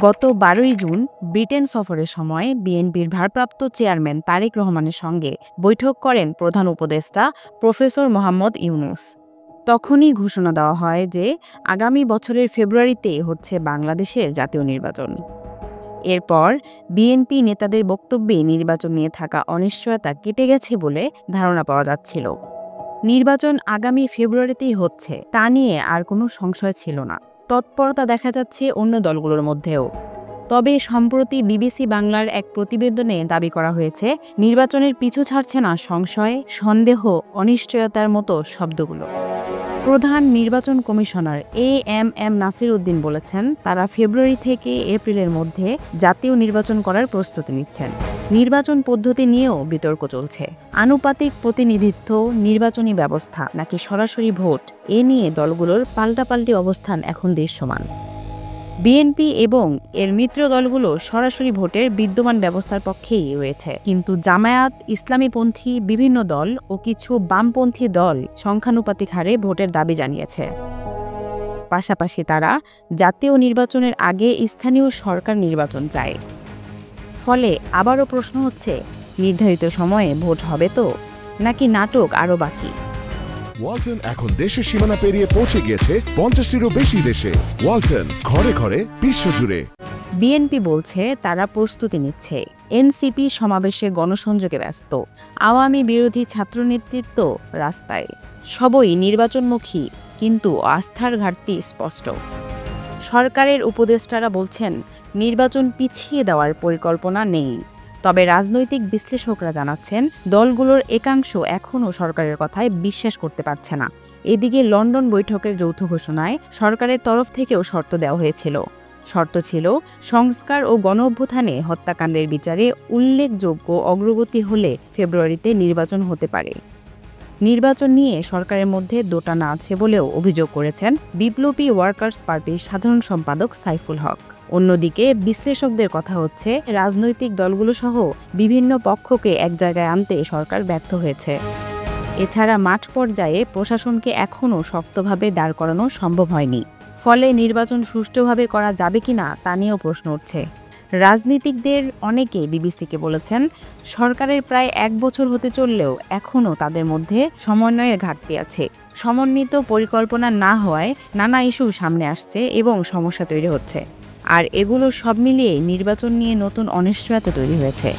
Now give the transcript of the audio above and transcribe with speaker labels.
Speaker 1: গত ১২ই June Britain সফরের সময় বিএনপির ভারপ্রাপ্ত চেয়ারম্যান তারেক রহমানের সঙ্গে বৈঠক করেন প্রধান উপদেষ্টা প্রফেসর মোহাম্মদ ইউনূস। তখনই ঘোষণা দেওয়া হয় যে আগামী বছরের ফেব্রুয়ারিতে হচ্ছে বাংলাদেশের জাতীয় নির্বাচন। এরপর বিএনপি নেতাদের বক্তব্যে নির্বাচন নিয়ে থাকা অনিশ্চয়তা কেটে গেছে বলে ধারণা পাওয়া যাচ্ছিল। নির্বাচন আগামী ফেব্রুয়ারিতেই হচ্ছে তা নিয়ে আর কোনো সংশয় ছিল না। তৎপরতা দেখা যাচ্ছে অন্য দলগুলোর মধ্যেও। তবে সম্প্রতি বিবিসি বাংলার এক প্রতিবেদনে দাবি করা হয়েছে, নির্বাচনের পিছু ছাড়ছে না সংশয়, সন্দেহ, অনিশ্চয়তার মতো শব্দগুলো। প্রধান নির্বাচন কমিশনার এএমএম নাসির উদ্দিন বলেছেন, তারা ফেব্রুয়ারি থেকে এপ্রিলের মধ্যে জাতীয় নির্বাচন করার প্রস্তুতি নিচ্ছেন। নির্বাচন পদ্ধতি নিয়েও বিতর্ক চলছে। আনুপাতিক প্রতিনিধিত্ব, নির্বাচনী ব্যবস্থা নাকি সরাসরি ভোট, এ নিয়ে দলগুলোর পাল্টাপাল্টি অবস্থান এখন দৃশ্যমান। বিএনপি এবং এর মিত্র দলগুলো সরাসরি ভোটের বিদ্যমান ব্যবস্থার পক্ষেই রয়েছে, কিন্তু জামায়াত, ইসলামীপন্থী বিভিন্ন দল ও কিছু বামপন্থী দল সংখ্যানুপাতিক হারে ভোটের দাবি জানিয়েছে। পাশাপাশি তারা জাতীয় নির্বাচনের আগে স্থানীয় সরকার নির্বাচন চায়। ফলে আবারও প্রশ্ন হচ্ছে, নির্ধারিত সময়ে ভোট হবে তো, নাকি নাটক আরও বাকি?
Speaker 2: ওয়ালটন এখন দেশের সীমানা পেরিয়ে পৌঁছে গিয়েছে ৫০টিরও বেশি দেশে। ওয়ালটন, ঘরে ঘরে, বিশ্বজুড়ে।
Speaker 1: বিএনপি বলছে তারা প্রস্তুতি নিচ্ছে। এনসিপি সমাবেশে গণসংযোগে ব্যস্ত। আওয়ামী বিরোধী ছাত্র নেতৃত্ব রাস্তায়। সবই নির্বাচনমুখী, কিন্তু আস্থার ঘাটতি স্পষ্ট। সরকারের উপদেষ্টারা বলছেন, নির্বাচন পিছিয়ে দেওয়ার পরিকল্পনা নেই। তবে রাজনৈতিক বিশ্লেষকরা জানাচ্ছেন, দলগুলোর একাংশ এখনও সরকারের কথায় বিশ্বাস করতে পারছে না। এদিকে লন্ডন বৈঠকের যৌথ ঘোষণায় সরকারের তরফ থেকেও শর্ত দেওয়া হয়েছিল। শর্ত ছিল, সংস্কার ও গণঅভ্যুত্থানে হত্যাকাণ্ডের বিচারে উল্লেখযোগ্য অগ্রগতি হলে ফেব্রুয়ারিতে নির্বাচন হতে পারে। নির্বাচন নিয়ে সরকারের মধ্যে দোটানা আছে বলেও অভিযোগ করেছেন বিপ্লবী ওয়ার্কার্স পার্টির সাধারণ সম্পাদক সাইফুল হক। অন্যদিকে বিশ্লেষকদের কথা হচ্ছে, রাজনৈতিক দলগুলো সহ বিভিন্ন পক্ষকে এক জায়গায় আনতে সরকার ব্যর্থ হয়েছে। এছাড়া মাঠ পর্যায়ে প্রশাসনকে এখনও শক্তভাবে দাঁড় করানো সম্ভব হয়নি। ফলে নির্বাচন সুষ্ঠুভাবে করা যাবে কিনা তা নিয়েও প্রশ্ন উঠছে। রাজনীতিকদের অনেকে বিবিসিকে বলেছেন, সরকারের প্রায় ১ বছর হতে চললেও এখনও তাদের মধ্যে সমন্বয়ের ঘাটতি আছে। সমন্বিত পরিকল্পনা না হওয়ায় নানা ইস্যু সামনে আসছে এবং সমস্যা তৈরি হচ্ছে। আর এগুলো সব মিলিয়ে নির্বাচন নিয়ে নতুন অনিশ্চয়তা তৈরি হয়েছে।